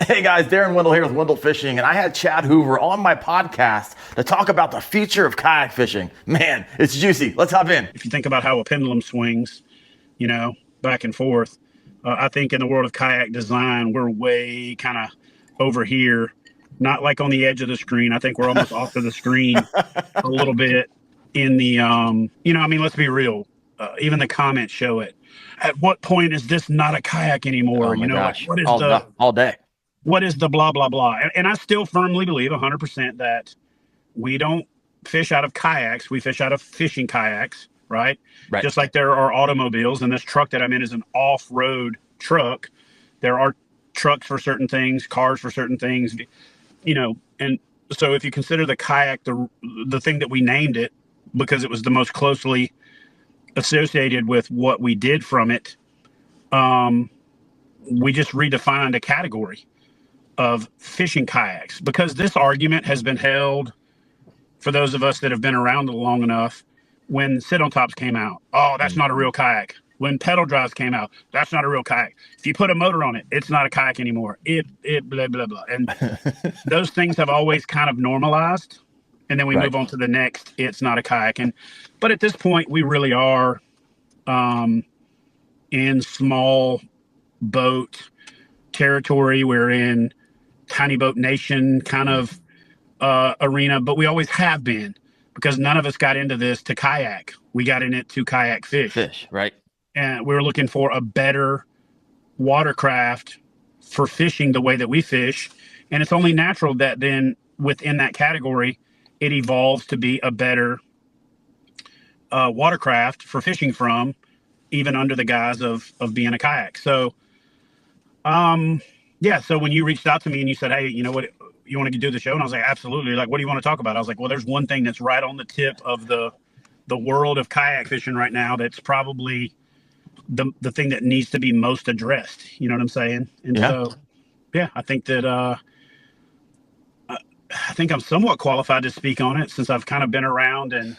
Hey guys, Daren Wendell here with Wendell Fishing, and I had Chad Hoover on my podcast to talk about the future of kayak fishing. Man, it's juicy. Let's hop in. If you think about how a pendulum swings, back and forth, I think in the world of kayak design, we're way kind of over here, not like on the edge of the screen. I think we're almost off of the screen a little bit in the, let's be real. Even the comments show it. At what point is this not a kayak anymore? Oh my gosh, what is all day. what is the blah, blah, blah? And I still firmly believe 100% that we don't fish out of kayaks. We fish out of fishing kayaks, right? Right. Just like there are automobiles, and this truck that I'm in is an off-road truck. There are trucks for certain things, cars for certain things, and so if you consider the kayak, the thing that we named it because it was the most closely associated with what we did from it, we just redefined a category of fishing kayaks, because this argument has been held for those of us that have been around long enough. When sit-on-tops came out, oh, that's not a real kayak. When pedal drives came out, that's not a real kayak. If you put a motor on it, it's not a kayak anymore. It blah, blah, blah. And those things have always kind of normalized. And then we move on to the next, it's not a kayak. But at this point, we really are in small boat territory. We're in tiny boat nation kind of arena, but we always have been, because none of us got into this to kayak. We got in it to kayak fish. Right. And we were looking for a better watercraft for fishing the way that we fish. And it's only natural that then within that category, it evolves to be a better watercraft for fishing from, even under the guise of being a kayak. So, so when you reached out to me and you said, hey, you know what, you want to do the show? And I was like, absolutely. Like, what do you want to talk about? I was like, well, there's one thing that's right on the tip of the world of kayak fishing right now that's probably the thing that needs to be most addressed. You know what I'm saying? And so, I think that I think I'm somewhat qualified to speak on it, since I've kind of been around and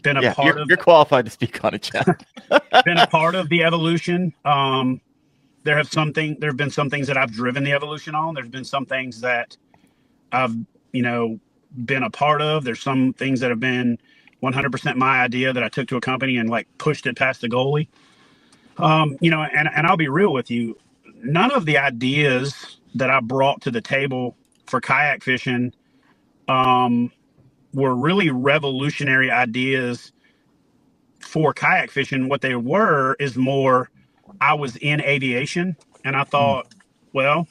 been a part of. You're qualified to speak on it, Chad. Been a part of the evolution. There have been some things that I've driven the evolution on. There's been some things that I've, been a part of. There's some things that have been 100% my idea that I took to a company and like pushed it past the goalie. And I'll be real with you. None of the ideas that I brought to the table for kayak fishing were really revolutionary ideas for kayak fishing. What they were is more, I was in aviation and I thought, well,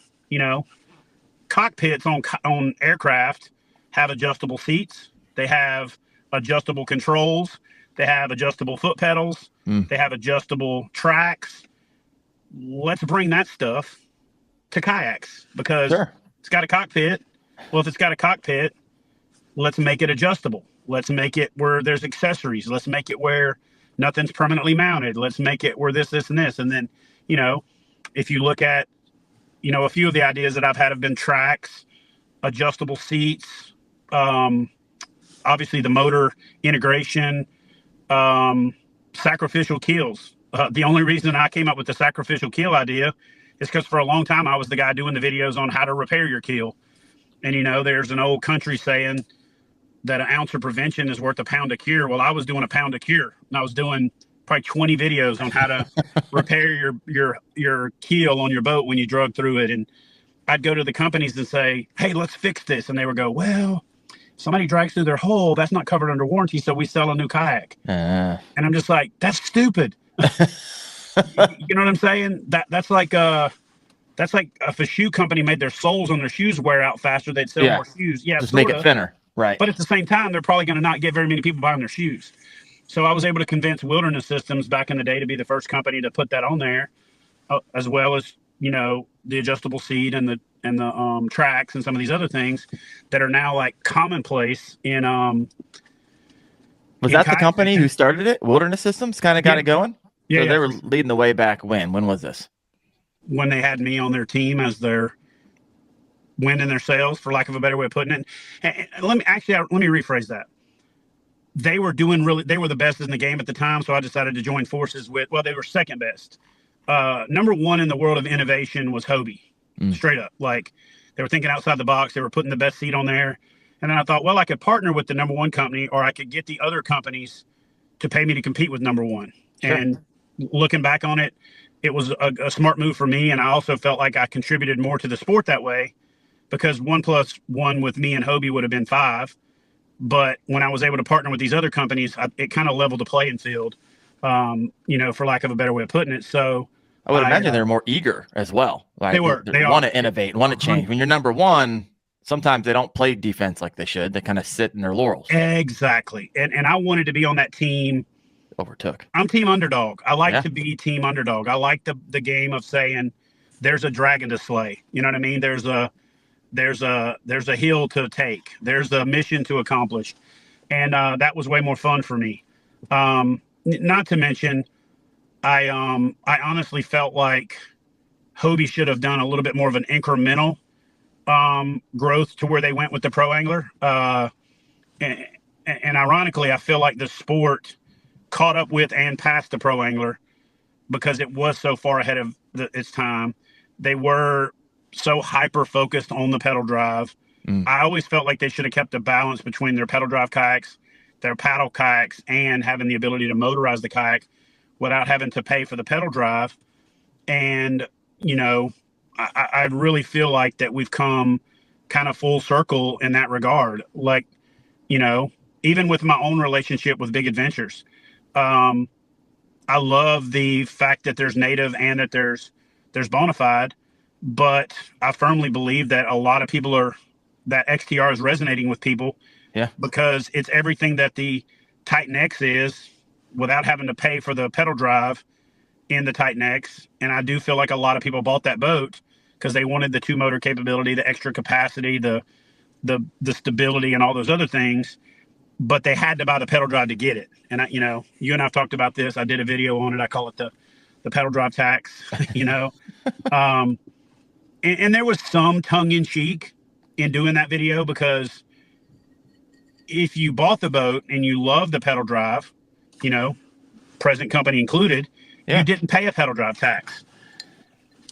cockpits on aircraft have adjustable seats. They have adjustable controls. They have adjustable foot pedals. They have adjustable tracks. Let's bring that stuff to kayaks, because it's got a cockpit. Well, if it's got a cockpit, let's make it adjustable. Let's make it where there's accessories. Let's make it where nothing's permanently mounted. Let's make it where this, and this. And then, if you look at, a few of the ideas that I've had have been tracks, adjustable seats, obviously the motor integration, sacrificial keels. The only reason I came up with the sacrificial keel idea is because for a long time I was the guy doing the videos on how to repair your keel. And there's an old country saying that an ounce of prevention is worth a pound of cure. Well, I was doing a pound of cure, and I was doing probably 20 videos on how to repair your keel on your boat when you drug through it. And I'd go to the companies and say, hey, let's fix this. And they would go, well, somebody drags through their hole, that's not covered under warranty, so we sell a new kayak. And I'm just like, that's stupid. You know what I'm saying? That's like if a shoe company made their soles on their shoes wear out faster, they'd sell more shoes. Yeah, just make it thinner. Right. But at the same time, they're probably going to not get very many people buying their shoes. So I was able to convince Wilderness Systems back in the day to be the first company to put that on there, as well as, the adjustable seat and the tracks and some of these other things that are now like commonplace in. Was that the company who started it? Wilderness Systems kind of got it going? Yeah. So they were leading the way back when? When was this? When they had me on their team as their wind in their sails, for lack of a better way of putting it. And let me rephrase that. They were the best in the game at the time. So I decided to join forces with, they were second best. Number one in the world of innovation was Hobie. straight up. Like, they were thinking outside the box. They were putting the best seat on there. And then I thought, well, I could partner with the number one company, or I could get the other companies to pay me to compete with number one. Sure. And looking back on it, it was a smart move for me. And I also felt like I contributed more to the sport that way, because 1+1 with me and Hobie would have been 5. But when I was able to partner with these other companies, it kind of leveled the playing field, for lack of a better way of putting it. So I would imagine they're more eager as well. Right? They were. They want to innovate, want to change. When you're number one, sometimes they don't play defense like they should. They kind of sit in their laurels. Exactly. And I wanted to be on that team. Overtook. I'm team underdog. I like to be team underdog. I like the game of saying there's a dragon to slay. You know what I mean? There's a hill to take. There's a mission to accomplish. And that was way more fun for me. Not to mention, I honestly felt like Hobie should have done a little bit more of an incremental growth to where they went with the pro angler. And ironically, I feel like the sport caught up with and passed the pro angler because it was so far ahead of its time. They were so hyper focused on the pedal drive. I always felt like they should have kept a balance between their pedal drive kayaks, their paddle kayaks, and having the ability to motorize the kayak without having to pay for the pedal drive. And, I really feel like that we've come kind of full circle in that regard. Like, even with my own relationship with Big Adventures, I love the fact that there's native and that there's bona fide, but I firmly believe that a lot of people that XTR is resonating with people. Yeah. Because it's everything that the Titan X is without having to pay for the pedal drive in the Titan X. And I do feel like a lot of people bought that boat because they wanted the 2-motor capability, the extra capacity, the stability, and all those other things. But they had to buy the pedal drive to get it. And you and I've talked about this. I did a video on it. I call it the pedal drive tax. And there was some tongue in cheek in doing that video, because if you bought the boat and you love the pedal drive, present company included, you didn't pay a pedal drive tax.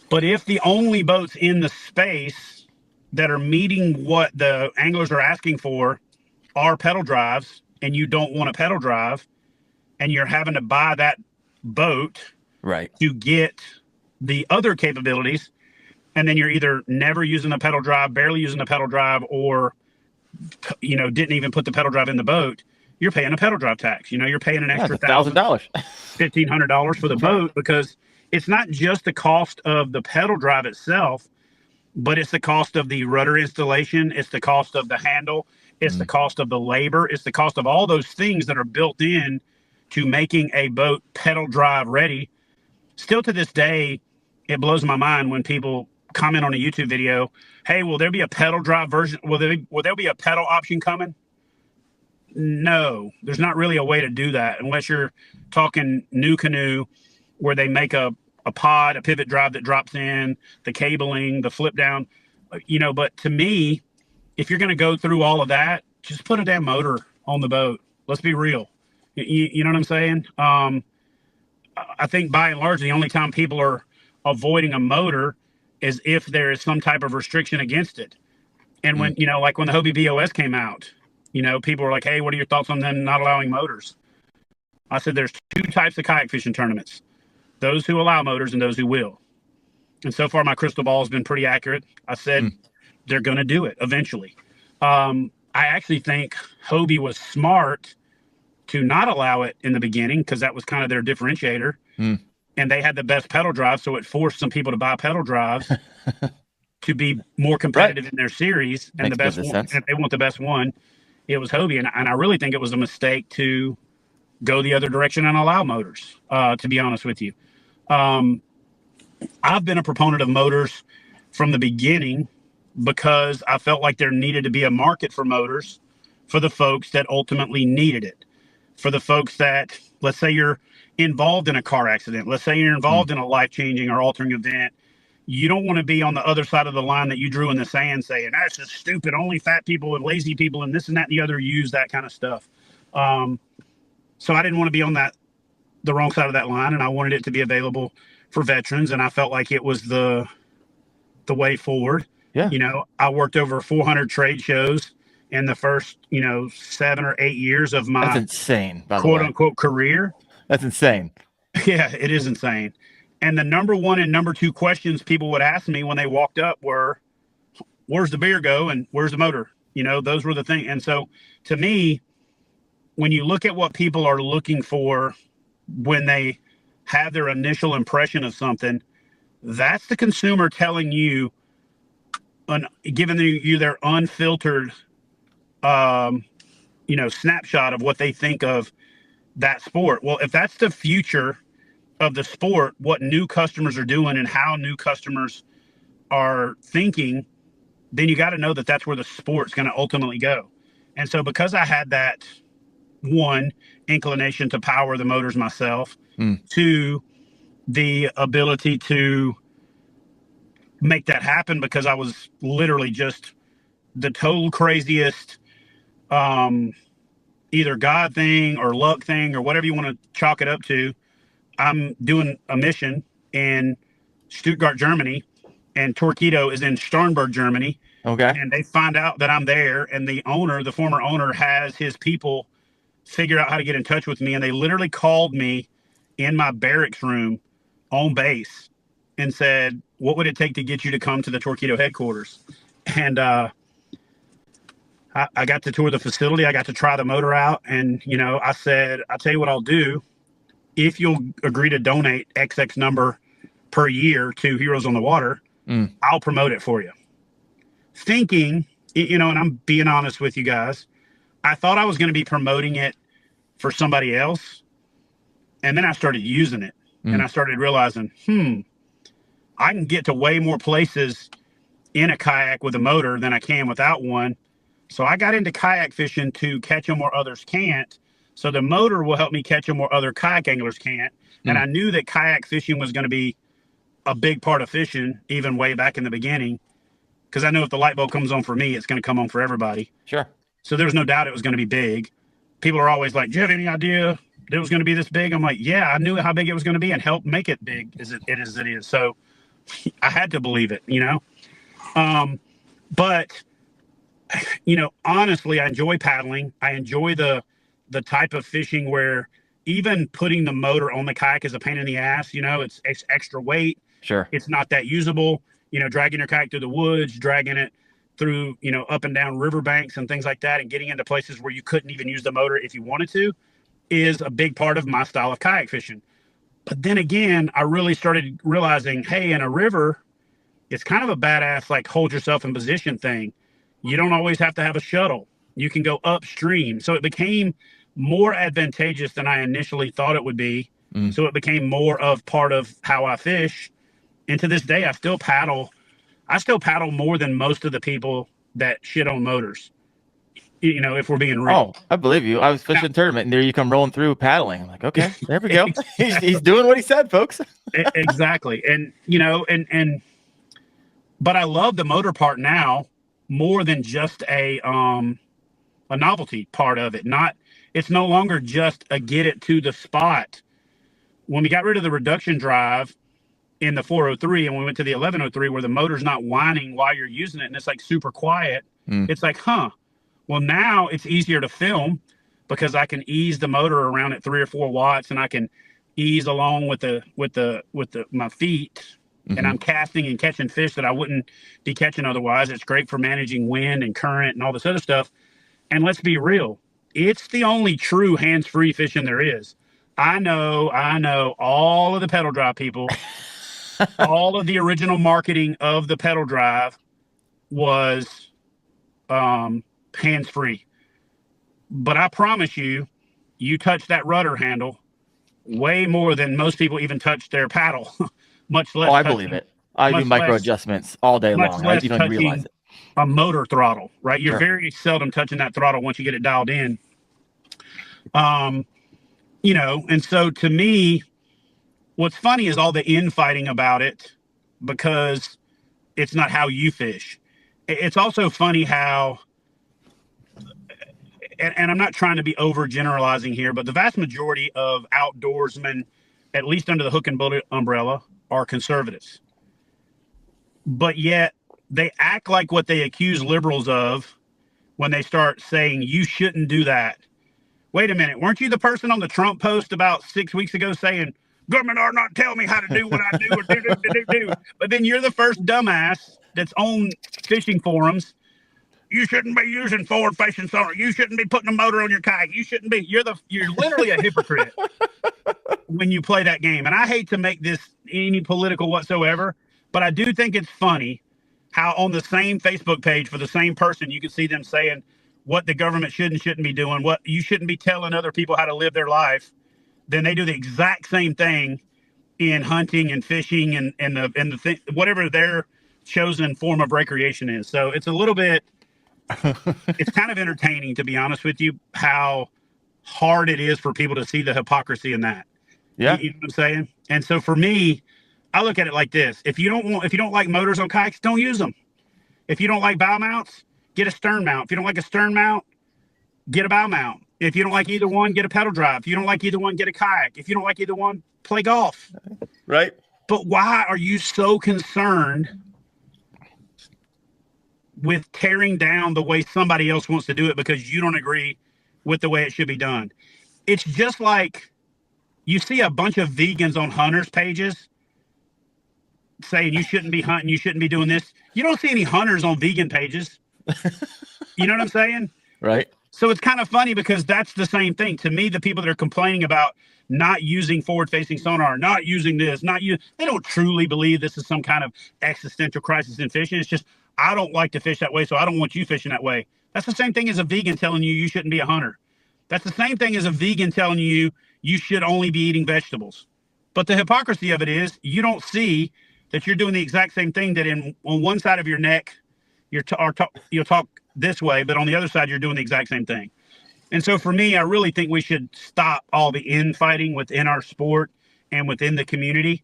But if the only boats in the space that are meeting what the anglers are asking for are pedal drives, and you don't want a pedal drive, and you're having to buy that boat to get the other capabilities, and then you're either never using the pedal drive, barely using the pedal drive, or didn't even put the pedal drive in the boat, you're paying a pedal drive tax. You're paying an extra $1,000, $1,500 for the boat, because it's not just the cost of the pedal drive itself, but it's the cost of the rudder installation. It's the cost of the handle. It's the cost of the labor. It's the cost of all those things that are built in to making a boat pedal drive ready. Still to this day, it blows my mind when people comment on a YouTube video, hey, will there be a pedal drive version? Will there be a pedal option coming? No, there's not really a way to do that unless you're talking new canoe, where they make a pod, a pivot drive that drops in, the cabling, the flip down, but to me, if you're going to go through all of that, just put a damn motor on the boat. Let's be real. You know what I'm saying? I think by and large, the only time people are avoiding a motor is if there is some type of restriction against it. And when, like when the Hobie BOS came out, people were like, hey, what are your thoughts on them not allowing motors? I said, there's 2 types of kayak fishing tournaments, those who allow motors and those who will. And so far, my crystal ball has been pretty accurate. I said, they're going to do it eventually. I actually think Hobie was smart to not allow it in the beginning, because that was kind of their differentiator. And they had the best pedal drive, so it forced some people to buy pedal drives to be more competitive in their series. And Makes the best one, and if they want the best one, it was Hobie. And I really think it was a mistake to go the other direction and allow motors, to be honest with you. I've been a proponent of motors from the beginning, because I felt like there needed to be a market for motors for the folks that ultimately needed it. For the folks that, let's say you're involved in a car accident, let's say you're involved in a life-changing or altering event, you don't want to be on the other side of the line that you drew in the sand saying, that's just stupid, only fat people and lazy people and this and that and the other use that kind of stuff. So I didn't want to be on the wrong side of that line, and I wanted it to be available for veterans, and I felt like it was the the way forward. Yeah. You know, I worked over 400 trade shows in the first, 7 or 8 years of That's my insane, by the quote way. unquote career. That's insane. Yeah, it is insane. And the number one and number two questions people would ask me when they walked up were, where's the beer go and where's the motor? Those were the things. And so to me, when you look at what people are looking for when they have their initial impression of something, that's the consumer telling you, giving you their unfiltered, snapshot of what they think of that sport. Well, if that's the future of the sport, what new customers are doing and how new customers are thinking, then you got to know that that's where the sport's going to ultimately go. And so because I had that one inclination to power the motors myself, two, the ability to make that happen because I was literally just the total craziest, either God thing or luck thing or whatever you want to chalk it up to. I'm doing a mission in Stuttgart, Germany, and Torquedo is in Starnberg, Germany. Okay. And they find out that I'm there, and the former owner, has his people figure out how to get in touch with me, and they literally called me in my barracks room on base and said, what would it take to get you to come to the Torquedo headquarters? And I got to tour the facility. I got to try the motor out, and I said, I'll tell you what I'll do. If you'll agree to donate XX number per year to Heroes on the Water, I'll promote it for you. Thinking, and I'm being honest with you guys, I thought I was going to be promoting it for somebody else. And then I started using it and I started realizing, I can get to way more places in a kayak with a motor than I can without one. So I got into kayak fishing to catch them where others can't. So the motor will help me catch them where other kayak anglers can't. And I knew that kayak fishing was going to be a big part of fishing, even way back in the beginning. Because I know if the light bulb comes on for me, it's going to come on for everybody. Sure. So there's no doubt it was going to be big. People are always like, do you have any idea that it was going to be this big? I'm like, yeah, I knew how big it was going to be and helped make it big as it is. So I had to believe it, But, honestly, I enjoy paddling. I enjoy the type of fishing where even putting the motor on the kayak is a pain in the ass. It's extra weight. Sure. It's not that usable. Dragging your kayak through the woods, dragging it through, up and down riverbanks and things like that, and getting into places where you couldn't even use the motor if you wanted to, is a big part of my style of kayak fishing. But then again, I really started realizing, hey, in a river, it's kind of a badass, like, hold yourself in position thing. You don't always have to have a shuttle. You can go upstream. So it became more advantageous than I initially thought it would be. So it became more of part of how I fish. And to this day, I still paddle more than most of the people that shit on motors, if we're being real. Oh, I believe you. I was fishing a tournament and there you come rolling through paddling. I'm like, okay, there we go. he's doing what he said, folks. Exactly. And, but I love the motor part now more than just a novelty part of it. It's no longer just a get it to the spot. When we got rid of the reduction drive in the 403 and we went to the 1103 where the motor's not whining while you're using it and it's like super quiet, it's like, well, now it's easier to film because I can ease the motor around at 3 or 4 watts and I can ease along with my feet, and I'm casting and catching fish that I wouldn't be catching otherwise. It's great for managing wind and current and all this other stuff. And let's be real, it's the only true hands-free fishing there is. I know all of the pedal drive people. All of the original marketing of the pedal drive was hands-free. But I promise you, you touch that rudder handle way more than most people even touch their paddle, much less. Oh, I believe it. I do micro adjustments all day long. You don't realize it. A motor throttle, right? You're very seldom touching that throttle once you get it dialed in. And so to me, what's funny is all the infighting about it because it's not how you fish. It's also funny how, and I'm not trying to be overgeneralizing here, but the vast majority of outdoorsmen, at least under the hook and bullet umbrella, are conservatives. but yet they act like what they accuse liberals of when they start saying you shouldn't do that. Wait a minute, weren't you the person on the Trump post about 6 weeks ago saying government are not telling me how to do what I do or do? But then you're the first dumbass that's on fishing forums. You shouldn't be using forward-facing sonar. You shouldn't be putting a motor on your kayak. You shouldn't be. You're literally a hypocrite when you play that game. And I hate to make this any political whatsoever, but I do think it's funny how on the same Facebook page for the same person, you can see them saying what the government should and shouldn't be doing, what you shouldn't be telling other people how to live their life. Then they do the exact same thing in hunting and fishing and whatever their chosen form of recreation is. So it's a little bit, it's kind of entertaining, to be honest with you, how hard it is for people to see the hypocrisy in that. Yeah. You know what I'm saying? And so for me, I look at it like this. If you don't like motors on kayaks, don't use them. If you don't like bow mounts, get a stern mount. If you don't like a stern mount, get a bow mount. If you don't like either one, get a pedal drive. If you don't like either one, get a kayak. If you don't like either one, play golf. Right. But why are you so concerned with tearing down the way somebody else wants to do it because you don't agree with the way it should be done? It's just like you see a bunch of vegans on hunters pages saying you shouldn't be hunting, you shouldn't be doing this. You don't see any hunters on vegan pages. You know what I'm saying? Right. So it's kind of funny because that's the same thing. To me, the people that are complaining about not using forward-facing sonar, not using this, they don't truly believe this is some kind of existential crisis in fishing. It's just, I don't like to fish that way, so I don't want you fishing that way. That's the same thing as a vegan telling you shouldn't be a hunter. That's the same thing as a vegan telling you should only be eating vegetables. But the hypocrisy of it is you don't see that you're doing the exact same thing that on one side of your neck, you'll talk this way, but on the other side, you're doing the exact same thing. And so for me, I really think we should stop all the infighting within our sport and within the community.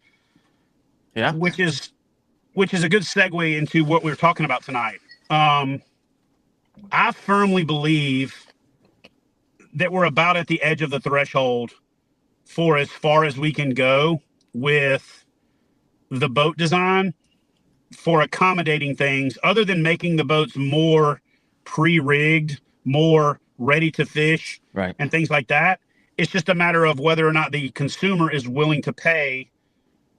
Yeah. Which is a good segue into what we're talking about tonight. I firmly believe that we're about at the edge of the threshold for as far as we can go with the boat design for accommodating things other than making the boats more pre-rigged, more ready to fish, right, and things like that. It's just a matter of whether or not the consumer is willing to pay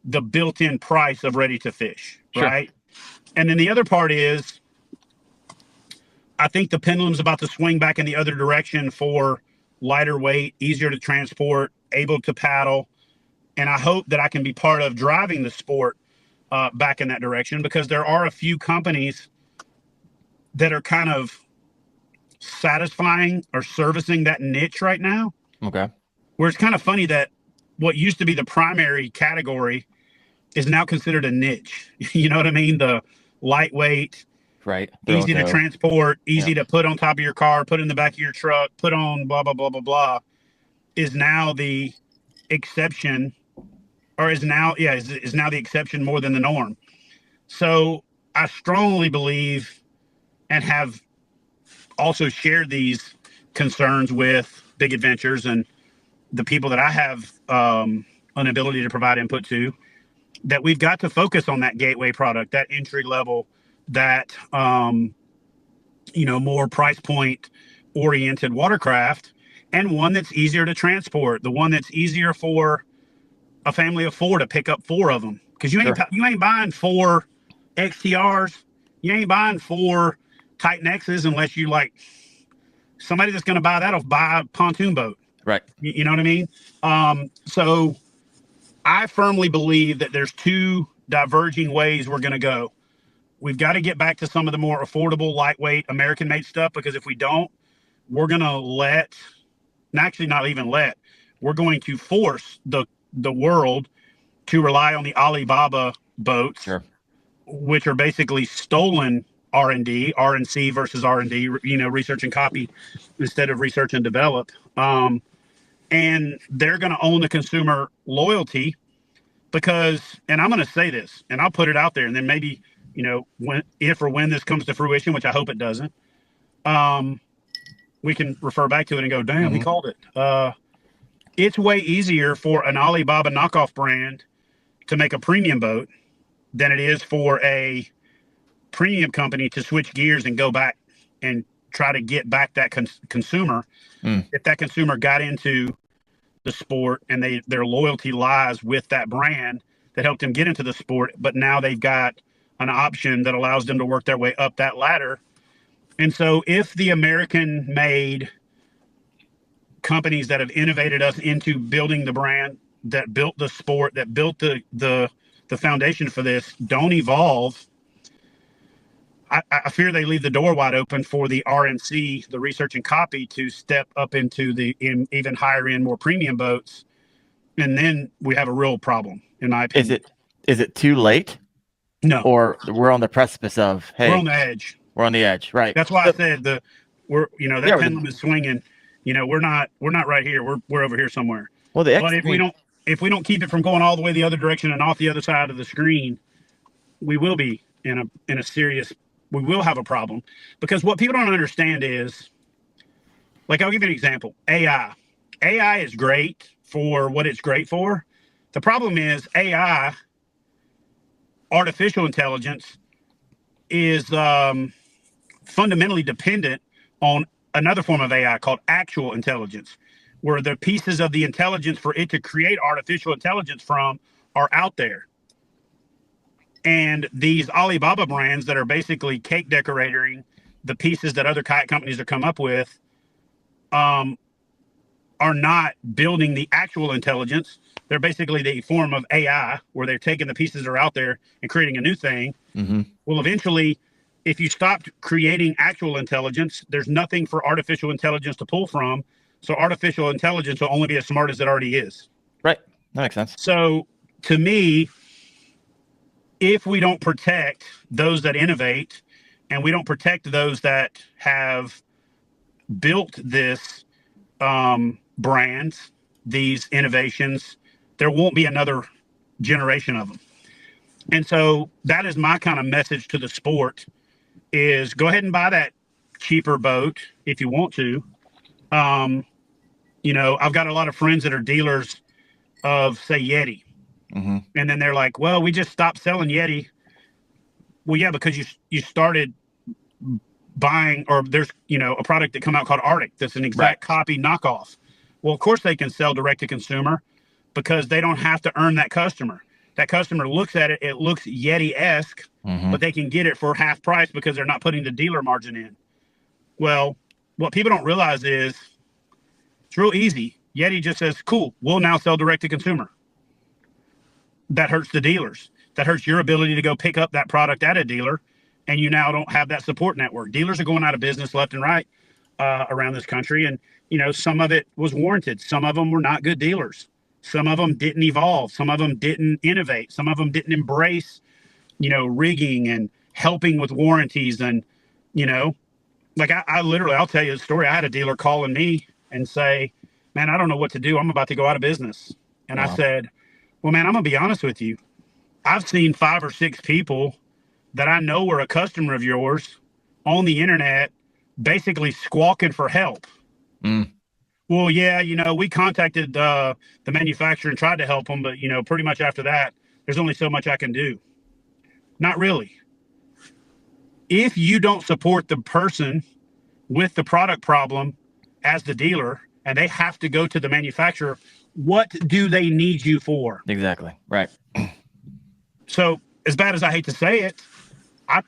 the built-in price of ready to fish, sure, right? And then the other part is, I think the pendulum's about to swing back in the other direction for lighter weight, easier to transport, able to paddle. And I hope that I can be part of driving the sport back in that direction, because there are a few companies that are kind of satisfying or servicing that niche right now. Okay. Where it's kind of funny that what used to be the primary category is now considered a niche. You know what I mean? The lightweight, right, easy to transport, easy to put on top of your car, put in the back of your truck, put on blah, blah, blah, blah, blah, is now the exception, or is now the exception more than the norm. So I strongly believe, and have also shared these concerns with Big Adventures and the people that I have an ability to provide input to, that we've got to focus on that gateway product, that entry level, that more price point oriented watercraft, and one that's easier to transport, the one that's easier for a family of four to pick up 4 of them. Because you ain't buying 4 XTRs, you ain't buying 4 Titan X's unless you like somebody that's going to buy that'll buy a pontoon boat. Right. You know what I mean? So I firmly believe that there's 2 diverging ways we're going to go. We've got to get back to some of the more affordable, lightweight, American-made stuff, because if we don't, we're going to we're going to force the world to rely on the Alibaba boats, sure, which are basically stolen R&D, R&C versus R&D, research and copy instead of research and develop. And they're going to own the consumer loyalty because, and I'm going to say this, and I'll put it out there, and then maybe, when this comes to fruition, which I hope it doesn't, we can refer back to it and go, damn, he called it. It's way easier for an Alibaba knockoff brand to make a premium boat than it is for a premium company to switch gears and go back and try to get back that consumer. If that consumer got into the sport and their loyalty lies with that brand that helped them get into the sport, but now they've got an option that allows them to work their way up that ladder. And so if the American made companies that have innovated us into building the brand, that built the sport, that built the foundation for this, don't evolve, I fear they leave the door wide open for the RNC, the research and copy, to step up into the even higher end, more premium boats, and then we have a real problem, in my opinion. Is it too late? No. Or we're on the precipice of, hey, we're on the edge. We're on the edge, right? That's why I said that pendulum is swinging. We're not right here. We're over here somewhere. Well, but if we don't keep it from going all the way the other direction and off the other side of the screen, we will be in a serious. We will have a problem, because what people don't understand is, like, I'll give you an example. AI is great for what it's great for. The problem is AI, artificial intelligence, is fundamentally dependent on another form of AI called actual intelligence, where the pieces of the intelligence for it to create artificial intelligence from are out there. And these Alibaba brands that are basically cake decorating the pieces that other kayak companies have come up with are not building the actual intelligence. They're basically the form of AI, where they're taking the pieces that are out there and creating a new thing. Mm-hmm. Well, eventually, if you stopped creating actual intelligence, there's nothing for artificial intelligence to pull from. So artificial intelligence will only be as smart as it already is. Right. That makes sense. So to me, if we don't protect those that innovate, and we don't protect those that have built this brands, these innovations, there won't be another generation of them. And so that is my kind of message to the sport, is go ahead and buy that cheaper boat if you want to. I've got a lot of friends that are dealers of, say, Yeti. Mm-hmm. And then they're like, well, we just stopped selling Yeti. Well, yeah, because you started buying, or there's, a product that come out called Arctic that's an exact copy knockoff. Well, of course they can sell direct to consumer, because they don't have to earn that customer. That customer looks at it, it looks Yeti-esque, but they can get it for half price because they're not putting the dealer margin in. Well, what people don't realize is it's real easy. Yeti just says, cool, we'll now sell direct to consumer. That hurts the dealers. That hurts your ability to go pick up that product at a dealer, and you now don't have that support network. Dealers are going out of business left and right around this country, and some of it was warranted. Some of them were not good dealers. Some of them didn't evolve. Some of them didn't innovate. Some of them didn't embrace, rigging and helping with warranties. And, like I'll tell you the story. I had a dealer calling me and say, man, I don't know what to do. I'm about to go out of business. And I said, well, man, I'm going to be honest with you. I've seen 5 or 6 people that I know were a customer of yours on the internet basically squawking for help. Well, yeah, we contacted the manufacturer and tried to help them, but, pretty much after that, there's only so much I can do. Not really. If you don't support the person with the product problem as the dealer, and they have to go to the manufacturer, what do they need you for? Exactly. Right. So, as bad as I hate to say it, I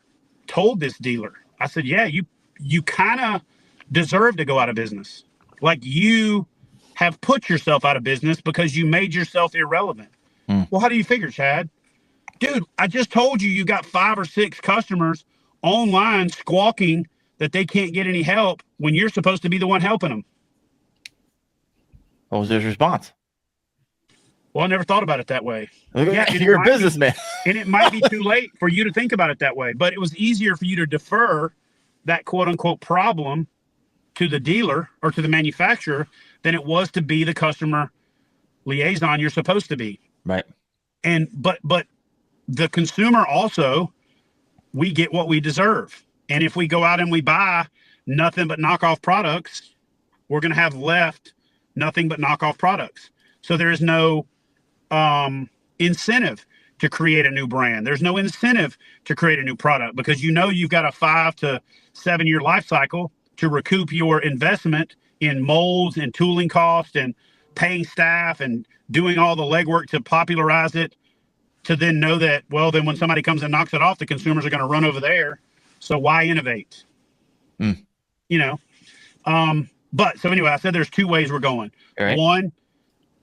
told this dealer, I said, yeah, you kind of deserve to go out of business. Like, you have put yourself out of business because you made yourself irrelevant. Well, how do you figure, Chad? Dude, I just told you got 5 or 6 customers online squawking that they can't get any help when you're supposed to be the one helping them. What was his response? Well, I never thought about it that way. Yeah, you're a businessman. And it might be too late for you to think about it that way, but it was easier for you to defer that quote unquote problem to the dealer or to the manufacturer than it was to be the customer liaison you're supposed to be. Right. And but the consumer also, we get what we deserve. And if we go out and we buy nothing but knockoff products, we're going to have left nothing but knockoff products. So there is no incentive to create a new brand. There's no incentive to create a new product because you've got a 5 to 7 year life cycle to recoup your investment in molds and tooling cost and paying staff and doing all the legwork to popularize it, to then know that, well, then when somebody comes and knocks it off, the consumers are going to run over there. So why innovate? But so anyway, I said there's 2 ways we're going. Right. One,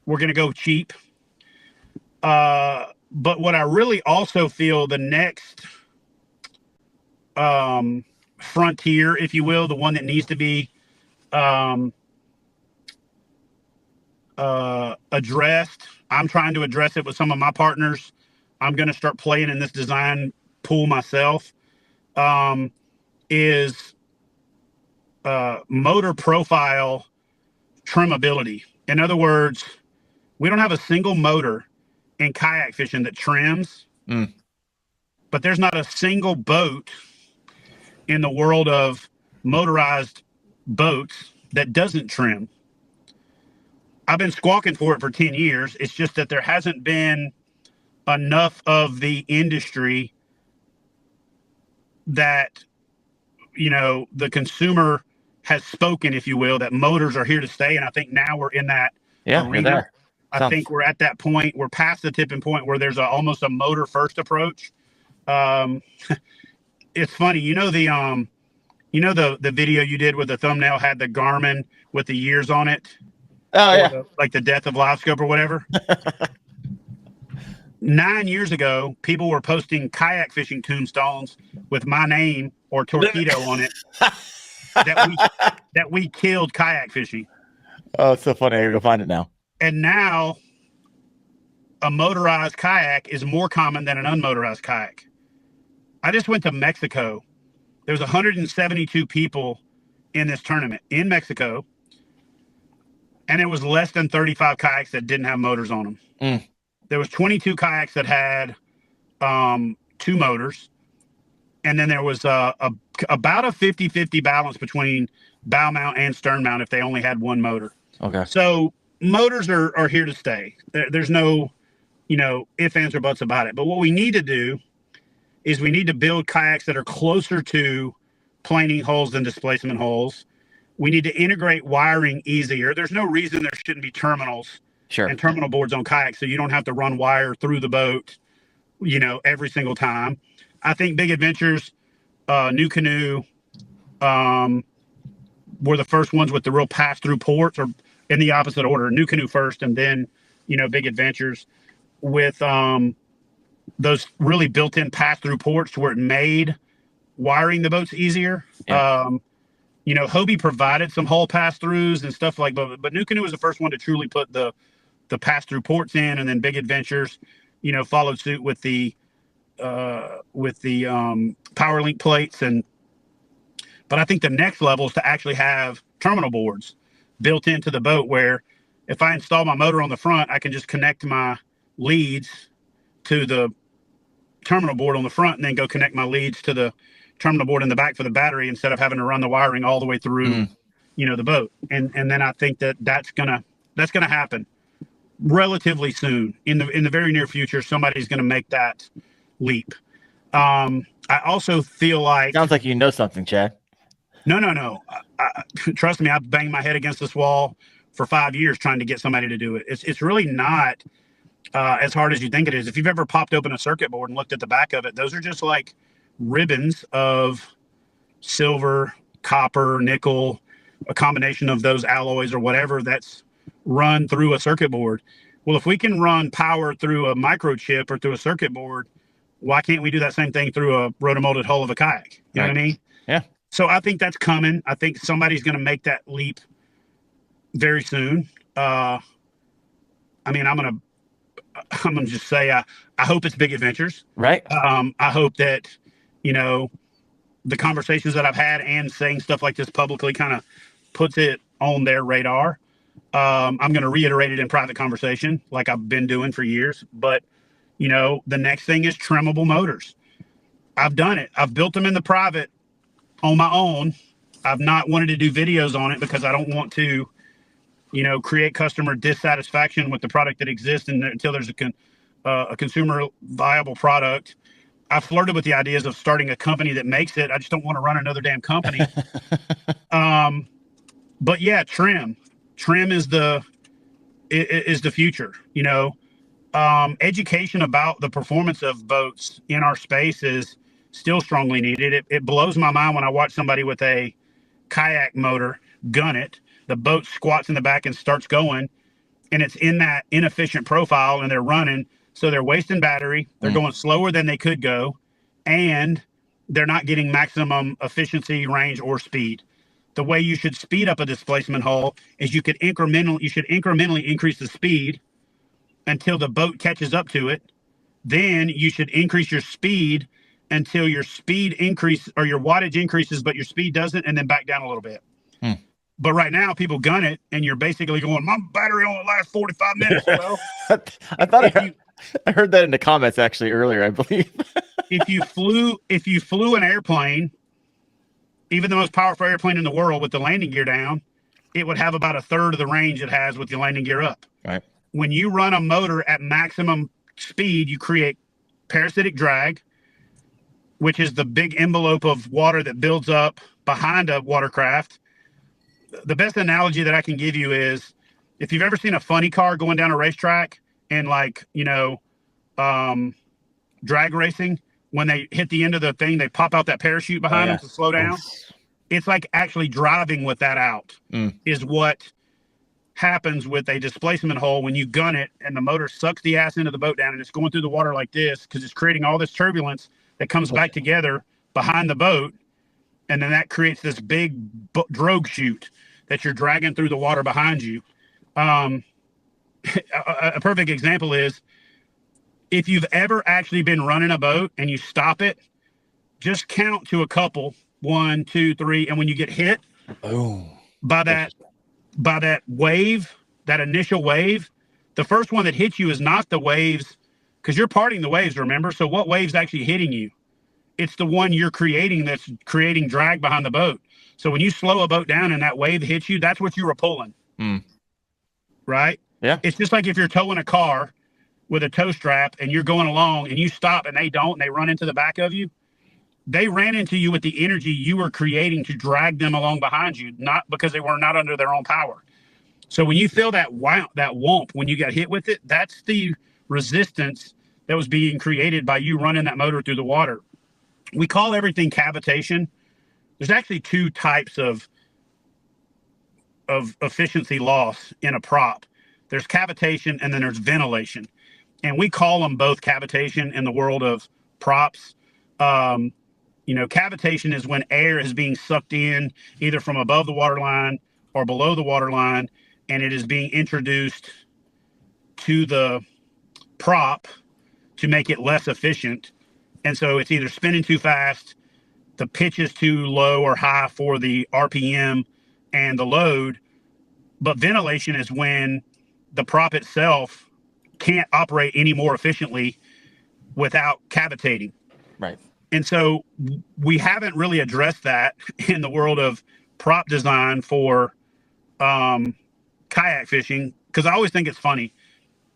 we're going to go cheap. But what I really also feel the next frontier, if you will, the one that needs to be addressed, I'm trying to address it with some of my partners. I'm going to start playing in this design pool myself, is motor profile trimmability. In other words, we don't have a single motor in kayak fishing that trims, but there's not a single boat in the world of motorized boats that doesn't trim. I've been squawking for it for 10 years. It's just that there hasn't been enough of the industry that, the consumer has spoken, if you will, that motors are here to stay. And I think now we're in that arena. I think we're at that point. We're past the tipping point where there's almost a motor first approach. It's funny, the video you did with the thumbnail had the Garmin with the years on it. Oh yeah. Like the death of live scope or whatever. 9 years ago, people were posting kayak fishing tombstones with my name or Torpedo on it that we killed kayak fishing. Oh, it's so funny. I gotta go find it now. And now a motorized kayak is more common than an unmotorized kayak. I just went to Mexico. There was 172 people in this tournament in Mexico, and it was less than 35 kayaks that didn't have motors on them. There was 22 kayaks that had 2 motors, and then there was about a 50-50 balance between bow mount and stern mount if they only had 1 motor. Okay. So motors are here to stay. There's no, ifs, ands, or buts about it. But what we need to do is we need to build kayaks that are closer to planing holes than displacement holes. We need to integrate wiring easier. There's no reason there shouldn't be terminals and terminal boards on kayaks so you don't have to run wire through the boat, every single time. I think Big Adventures, New Canoe, were the first ones with the real pass-through ports, or in the opposite order, New Canoe first and then, Big Adventures with those really built-in pass-through ports to where it made wiring the boats easier. Yeah. Hobie provided some hull pass-throughs and stuff but New Canoe was the first one to truly put the pass-through ports in, and then Big Adventures, followed suit with the power link plates. But I think the next level is to actually have terminal boards built into the boat where if I install my motor on the front, I can just connect my leads to the terminal board on the front and then go connect my leads to the terminal board in the back for the battery instead of having to run the wiring all the way through, the boat. And then I think that's gonna happen relatively soon. In the very near future, somebody's gonna make that leap. I also feel like sounds like you know something, Chad. No. Trust me, I've banged my head against this wall for 5 years trying to get somebody to do it. It's really not as hard as you think it is. If you've ever popped open a circuit board and looked at the back of it, those are just like ribbons of silver, copper, nickel, a combination of those alloys or whatever that's run through a circuit board. Well, if we can run power through a microchip or through a circuit board, why can't we do that same thing through a rotomolded hull of a kayak? You know what I mean? Yeah. So I think that's coming. I think somebody's going to make that leap very soon. I'm going to just say, I hope it's Big Adventures. Right. I hope that, the conversations that I've had and saying stuff like this publicly kind of puts it on their radar. I'm going to reiterate it in private conversation like I've been doing for years. But, the next thing is trimmable motors. I've done it. I've built them in the private on my own. I've not wanted to do videos on it because I don't want to, create customer dissatisfaction with the product that exists until there's a consumer viable product. I flirted with the ideas of starting a company that makes it. I just don't want to run another damn company. But yeah, trim is the future. Education about the performance of boats in our space is still strongly needed. It blows my mind when I watch somebody with a kayak motor gun it. The boat squats in the back and starts going, and it's in that inefficient profile, and they're running. So they're wasting battery. They're going slower than they could go, and they're not getting maximum efficiency, range, or speed. The way you should speed up a displacement hull is you should incrementally increase the speed until the boat catches up to it. Then you should increase your speed until your speed increase or your wattage increases, but your speed doesn't, and then back down a little bit. But right now, people gun it, and you're basically going, my battery only lasts 45 minutes. Well, I heard that in the comments actually earlier, I believe. if you flew an airplane, even the most powerful airplane in the world with the landing gear down, it would have about a third of the range it has with the landing gear up. Right. When you run a motor at maximum speed, you create parasitic drag, which is the big envelope of water that builds up behind a watercraft. The best analogy that I can give you is if you've ever seen a funny car going down a racetrack and drag racing, when they hit the end of the thing, they pop out that parachute behind them to slow down. Oof. It's like actually driving with that out is what happens with a displacement hull when you gun it and the motor sucks the ass into the boat down and it's going through the water like this because it's creating all this turbulence that comes back together behind the boat. And then that creates this big drogue chute that you're dragging through the water behind you. A perfect example is if you've ever actually been running a boat and you stop it, just count to a couple, 1, 2, 3. And when you get hit by that wave, that initial wave, the first one that hits you is not the waves because you're parting the waves, remember? So what wave's actually hitting you? It's the one you're creating that's creating drag behind the boat. So when you slow a boat down and that wave hits you, that's what you were pulling. Right? Yeah. It's just like if you're towing a car with a tow strap and you're going along and you stop and they don't, and they run into the back of you. They ran into you with the energy you were creating to drag them along behind you, not because they were not under their own power. So when you feel that whomp when you got hit with it, that's the resistance that was being created by you running that motor through the water. We call everything cavitation. There's actually two types of efficiency loss in a prop. There's cavitation and then there's ventilation. And we call them both cavitation in the world of props. Cavitation is when air is being sucked in either from above the waterline or below the waterline, and it is being introduced to the prop to make it less efficient. And so it's either spinning too fast, the pitch is too low or high for the RPM and the load. But ventilation is when the prop itself can't operate any more efficiently without cavitating. Right. And so we haven't really addressed that in the world of prop design for kayak fishing, because I always think it's funny.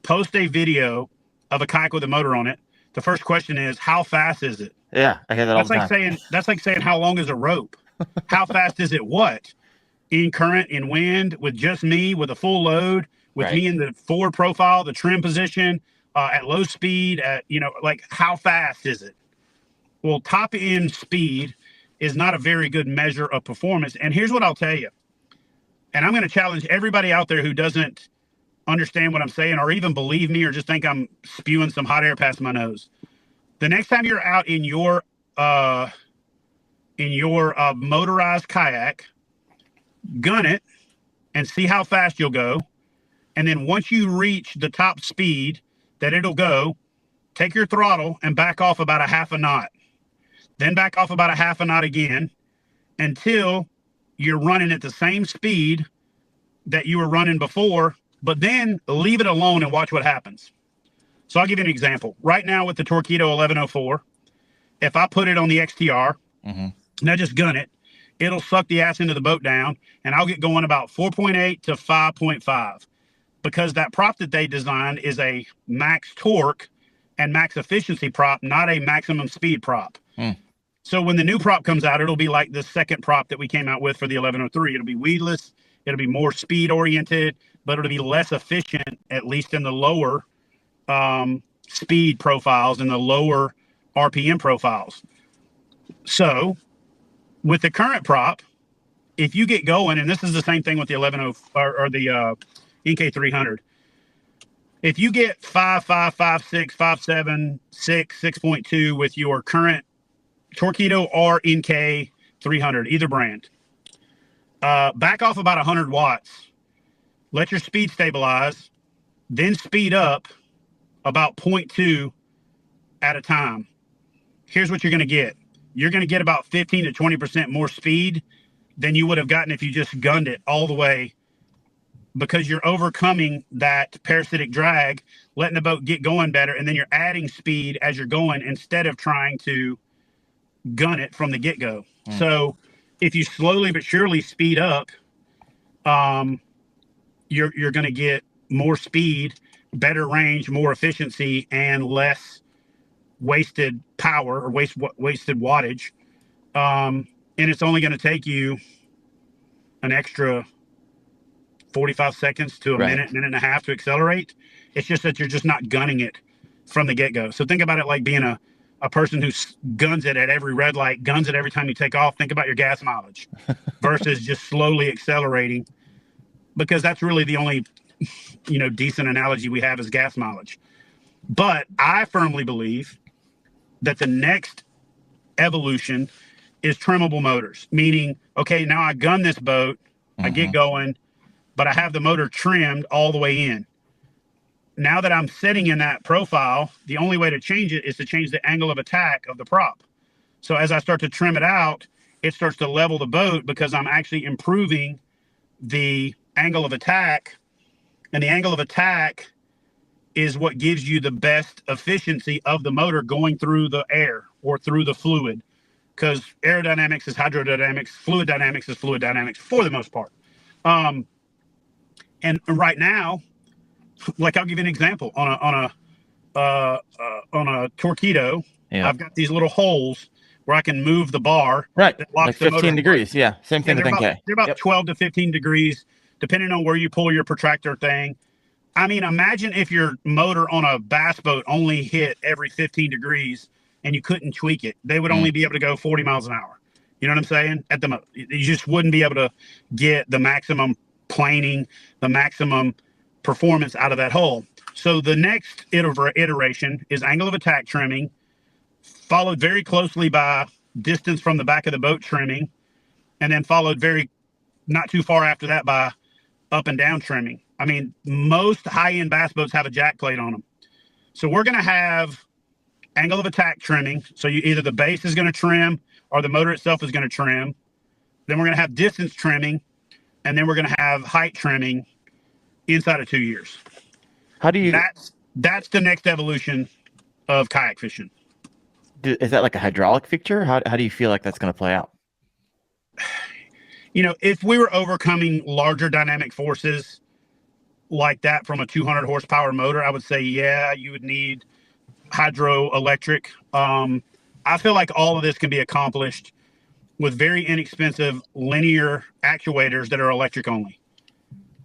Post a video of a kayak with a motor on it. The first question is, how fast is it? Yeah, I hear that all the time. That's like saying, how long is a rope? How fast is it? What? In current, in wind, with just me, with a full load, with me in the forward profile, the trim position, at low speed, how fast is it? Well, top end speed is not a very good measure of performance. And here's what I'll tell you. And I'm going to challenge everybody out there who doesn't understand what I'm saying or even believe me or just think I'm spewing some hot air past my nose. The next time you're out in your motorized kayak, gun it and see how fast you'll go. And then once you reach the top speed that it'll go, take your throttle and back off about a half a knot. Then back off about a half a knot again until you're running at the same speed that you were running before, but then leave it alone and watch what happens. So I'll give you an example. Right now with the Torqeedo 1104, if I put it on the XTR and I just gun it, it'll suck the ass into the boat down and I'll get going about 4.8 to 5.5 because that prop that they designed is a max torque and max efficiency prop, not a maximum speed prop. So when the new prop comes out, it'll be like the second prop that we came out with for the 1103. It'll be weedless. It'll be more speed oriented, but it'll be less efficient, at least in the lower speed profiles and the lower RPM profiles. So with the current prop, if you get going, and this is the same thing with the 11 or the NK300, if you get 5.5, 5.6, 5.7, 6, 6.2 with your current Torqeedo or NK300, either brand, back off about 100 watts, let your speed stabilize, then speed up about 0.2 at a time. Here's what you're going to get. You're going to get about 15 to 20% more speed than you would have gotten if you just gunned it all the way, because you're overcoming that parasitic drag, letting the boat get going better, and then you're adding speed as you're going instead of trying to gun it from the get-go. So if you slowly but surely speed up, you're going to get more speed, better range, more efficiency, and less wasted power or wasted wattage. And it's only going to take you an extra 45 seconds to a minute and a half to accelerate. It's just that you're just not gunning it from the get-go. So think about it like being a person who guns it at every red light, guns it every time you take off. Think about your gas mileage versus just slowly accelerating, because that's really the only, decent analogy we have is gas mileage. But I firmly believe that the next evolution is trimmable motors, meaning, okay, now I gun this boat, I get going, but I have the motor trimmed all the way in. Now that I'm sitting in that profile, the only way to change it is to change the angle of attack of the prop. So as I start to trim it out, it starts to level the boat because I'm actually improving the angle of attack. And the angle of attack is what gives you the best efficiency of the motor going through the air or through the fluid, because aerodynamics is hydrodynamics, fluid dynamics is fluid dynamics for the most part. And right now, like I'll give you an example on a Torqeedo. I've got these little holes where I can move the bar. Right, that locks like the 15 motor. degrees. Yeah, same thing with NK. They're about 12 to 15 degrees, depending on where you pull your protractor thing. I mean, imagine if your motor on a bass boat only hit every 15 degrees and you couldn't tweak it. They would only be able to go 40 miles an hour. You know what I'm saying? At the most, you just wouldn't be able to get the maximum planing, the maximum performance out of that hole. So the next iteration is angle of attack trimming, followed very closely by distance from the back of the boat trimming, and then followed not too far after that by up and down trimming. I mean, most high-end bass boats have a jack plate on them. So we're going to have angle of attack trimming. So either the base is going to trim or the motor itself is going to trim. Then we're going to have distance trimming, and then we're going to have height trimming inside of 2 years. How do you? That's the next evolution of kayak fishing. Is that like a hydraulic feature? How do you feel like that's going to play out? If we were overcoming larger dynamic forces like that from a 200 horsepower motor, I would say, yeah, you would need hydroelectric. I feel like all of this can be accomplished with very inexpensive linear actuators that are electric only.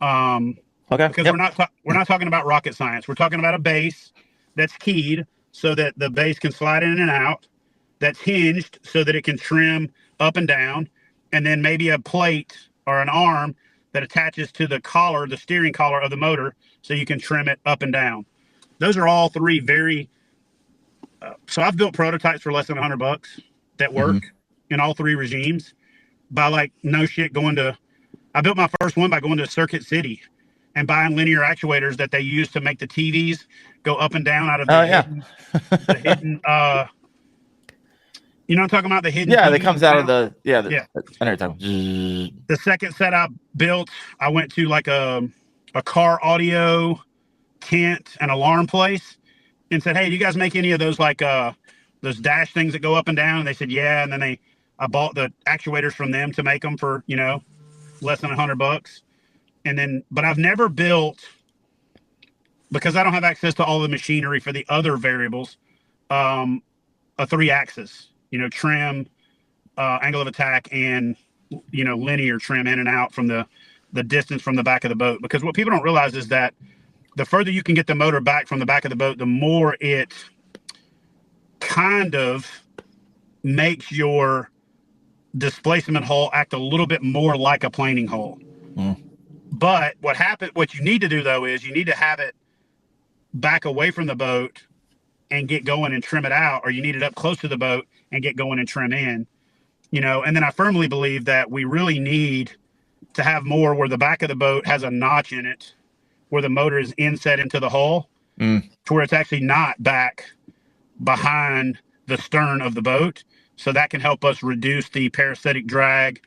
Okay. Because we're not talking about rocket science. We're talking about a base that's keyed so that the base can slide in and out, that's hinged so that it can trim up and down, and then maybe a plate or an arm that attaches to the collar, the steering collar of the motor, so you can trim it up and down. Those are all three very. So I've built prototypes for less than $100 that work in all three regimes. By like no shit I built my first one by going to Circuit City and buying linear actuators that they use to make the TVs go up and down out of the hidden you know what I'm talking about? The hidden. Yeah, TVs that comes out of I know what you're talking. The second set I built, I went to like a car audio tent and alarm place and said, hey, do you guys make any of those like those dash things that go up and down? And they said, yeah. And then I bought the actuators from them to make them for, less than $100. And then, but I've never built because I don't have access to all the machinery for the other variables, a 3-axis, trim, angle of attack, and, linear trim in and out from the distance from the back of the boat. Because what people don't realize is that the further you can get the motor back from the back of the boat, the more it kind of makes your displacement hull act a little bit more like a planing hull. But what you need to do though is you need to have it back away from the boat and get going and trim it out, or you need it up close to the boat and get going and trim in, and then I firmly believe that we really need to have more where the back of the boat has a notch in it where the motor is inset into the hull to where it's actually not back behind the stern of the boat. So that can help us reduce the parasitic drag,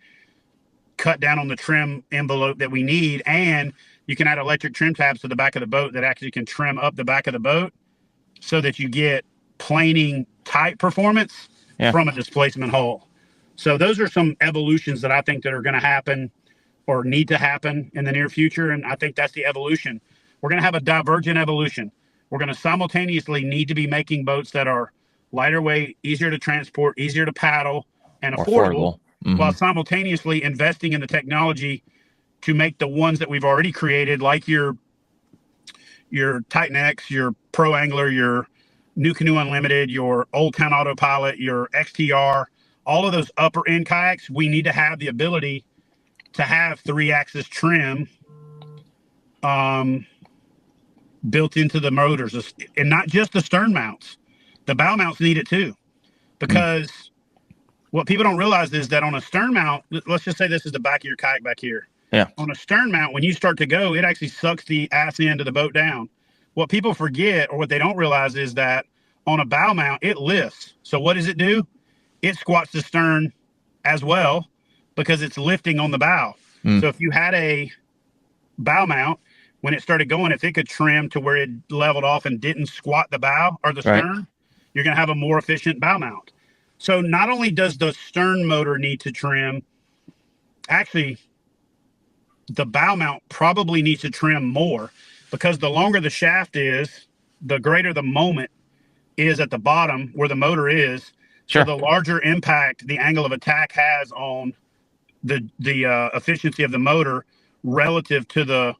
cut down on the trim envelope that we need. And you can add electric trim tabs to the back of the boat that actually can trim up the back of the boat so that you get planing type performance from a displacement hull. So those are some evolutions that I think that are going to happen or need to happen in the near future. And I think that's the evolution. We're going to have a divergent evolution. We're going to simultaneously need to be making boats that are lighter weight, easier to transport, easier to paddle, and affordable. While simultaneously investing in the technology to make the ones that we've already created, like your Titan X, your Pro Angler, your New Canoe Unlimited, your Old Town Autopilot, your XTR, all of those upper end kayaks, we need to have the ability to have 3-axis trim built into the motors, and not just the stern mounts. The bow mounts need it too, because what people don't realize is that on a stern mount, let's just say this is the back of your kayak back here. On a stern mount, when you start to go, it actually sucks the ass end of the boat down. What people forget, or what they don't realize, is that on a bow mount, it lifts. So what does it do? It squats the stern as well because it's lifting on the bow. So if you had a bow mount, when it started going, if it could trim to where it leveled off and didn't squat the bow or the stern, you're going to have a more efficient bow mount. So not only does the stern motor need to trim, actually, the bow mount probably needs to trim more, because the longer the shaft is, the greater the moment is at the bottom where the motor is. So the larger impact the angle of attack has on the efficiency of the motor relative to the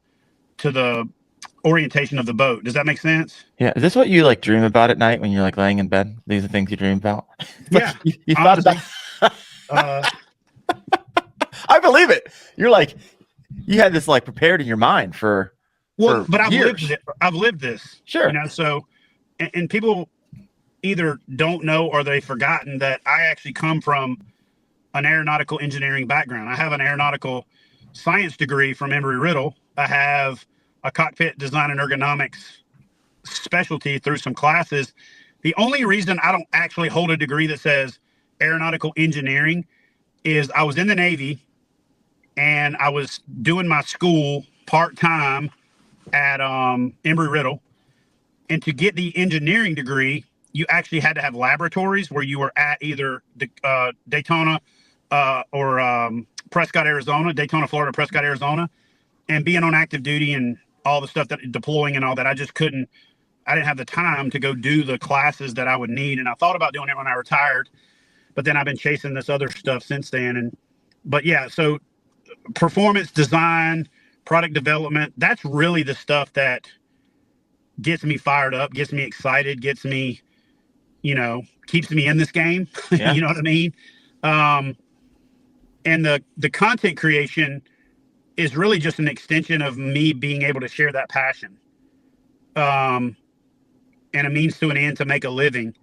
orientation of the boat. Does that make sense? Yeah. Is this what you like dream about at night when you're like laying in bed? These are things you dream about? Yeah. You thought about I believe it. You're like, you had this like prepared in your mind for but I've years. lived it. I've lived this. Sure. So and people either don't know or they've forgotten that I actually come from an aeronautical engineering background. I have an aeronautical science degree from Embry-Riddle. I have a cockpit design and ergonomics specialty through some classes. The only reason I don't actually hold a degree that says aeronautical engineering is I was in the Navy and I was doing my school part-time at Embry-Riddle. And to get the engineering degree, you actually had to have laboratories where you were at either Daytona or Prescott, Arizona, Daytona, Florida, Prescott, Arizona, and being on active duty and all the stuff that deploying and all that. I didn't have the time to go do the classes that I would need. And I thought about doing it when I retired, but then I've been chasing this other stuff since then. But yeah, so performance design, product development, that's really the stuff that gets me fired up, gets me excited, gets me, keeps me in this game. Yeah. You know what I mean? And the content creation is really just an extension of me being able to share that passion. And a means to an end to make a living.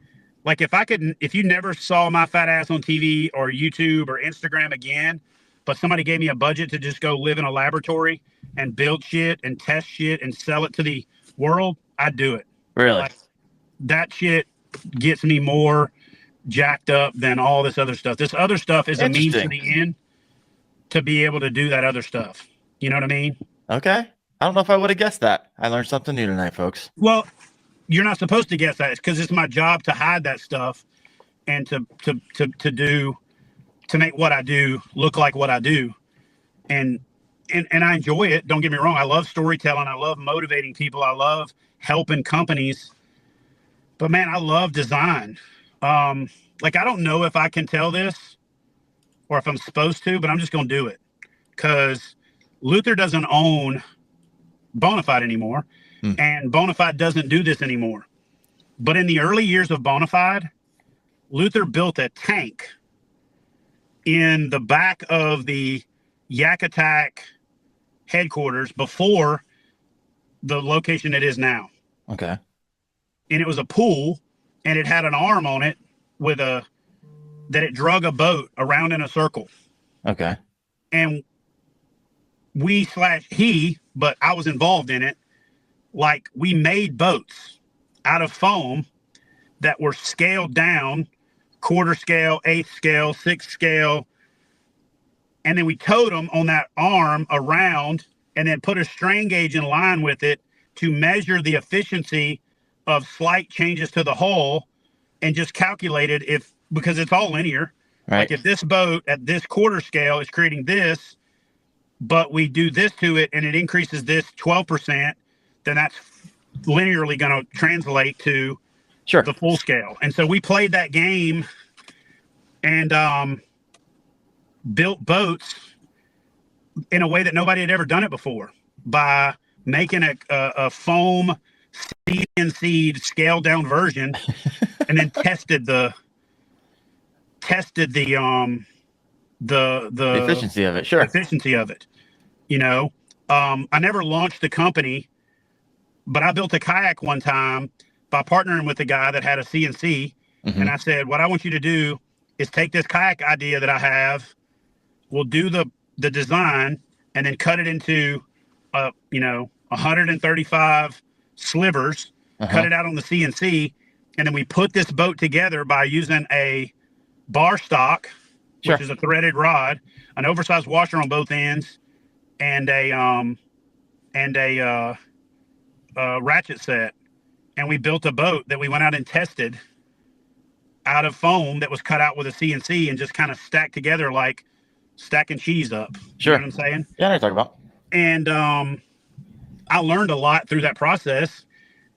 Like if you never saw my fat ass on TV or YouTube or Instagram again, but somebody gave me a budget to just go live in a laboratory and build shit and test shit and sell it to the world, I'd do it. Really? Like, that shit gets me more jacked up than all this other stuff. This other stuff is a means to the end to be able to do that other stuff. You know what I mean? Okay. I don't know if I would have guessed that. I learned something new tonight, folks. Well, you're not supposed to guess that. It's because it's my job to hide that stuff and to make what I do look like what I do. And I enjoy it. Don't get me wrong. I love storytelling. I love motivating people. I love helping companies. But man, I love design. Like, I don't know if I can tell this or if I'm supposed to, but I'm just going to do it because Luther doesn't own Bonafide anymore, and Bonafide doesn't do this anymore. But in the early years of Bonafide, Luther built a tank in the back of the Yak Attack headquarters before the location it is now. Okay. And it was a pool, and it had an arm on it with that it drug a boat around in a circle. Okay. And he, but I was involved in it. Like, we made boats out of foam that were scaled down, quarter scale, eighth scale, sixth scale. And then we towed them on that arm around and then put a strain gauge in line with it to measure the efficiency of slight changes to the hull, and just calculated because it's all linear. Right. Like, if this boat at this quarter scale is creating this, but we do this to it and it increases this 12%, then that's linearly going to translate to the full scale. And so we played that game and built boats in a way that nobody had ever done it before, by making a foam CNC scaled down version and then tested the efficiency of it. Sure. Efficiency of it. You know, I never launched the company, but I built a kayak one time by partnering with a guy that had a CNC. And I said, what I want you to do is take this kayak idea that I have. We'll do the design and then cut it into, 135 slivers, cut it out on the CNC. And then we put this boat together by using a bar stock, which is a threaded rod, an oversized washer on both ends, and a ratchet set. And we built a boat that we went out and tested out of foam that was cut out with a CNC and just kind of stacked together like stacking cheese up. Sure. You know what I'm saying? Yeah, I know what you're talking about. And I learned a lot through that process.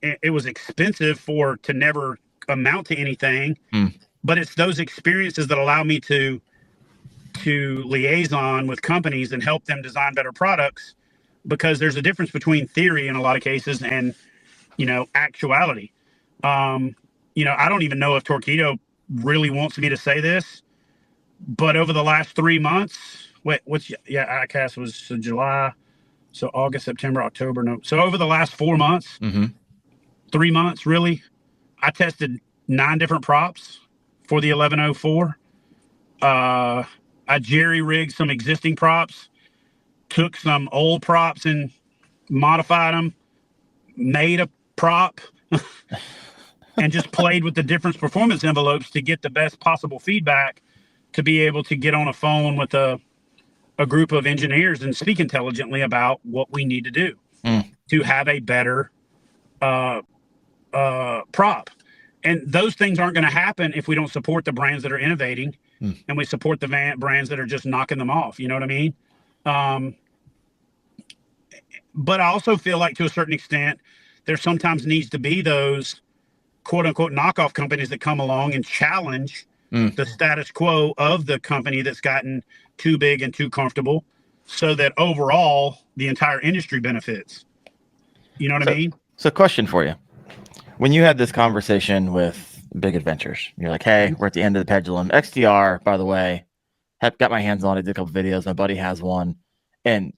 It was expensive to never amount to anything, but it's those experiences that allow me to liaison with companies and help them design better products, because there's a difference between theory in a lot of cases and, actuality. I don't even know if Torquedo really wants me to say this, but over the last 3 months, ICAST was July, so August, September, October, no. So over the last 4 months, 3 months, really, I tested 9 different props for the 1104. I jerry-rigged some existing props, took some old props and modified them, made a prop, and just played with the different performance envelopes to get the best possible feedback, to be able to get on a phone with a group of engineers and speak intelligently about what we need to do to have a better prop. And those things aren't going to happen if we don't support the brands that are innovating and we support the brands that are just knocking them off. You know what I mean? But I also feel like, to a certain extent, there sometimes needs to be those quote unquote knockoff companies that come along and challenge the status quo of the company that's gotten too big and too comfortable, so that overall the entire industry benefits. You know what I mean? So, question for you. When you had this conversation with Big Adventures, you're like, hey, we're at the end of the pendulum. XDR, by the way, have got my hands on it, did a couple videos. My buddy has one. And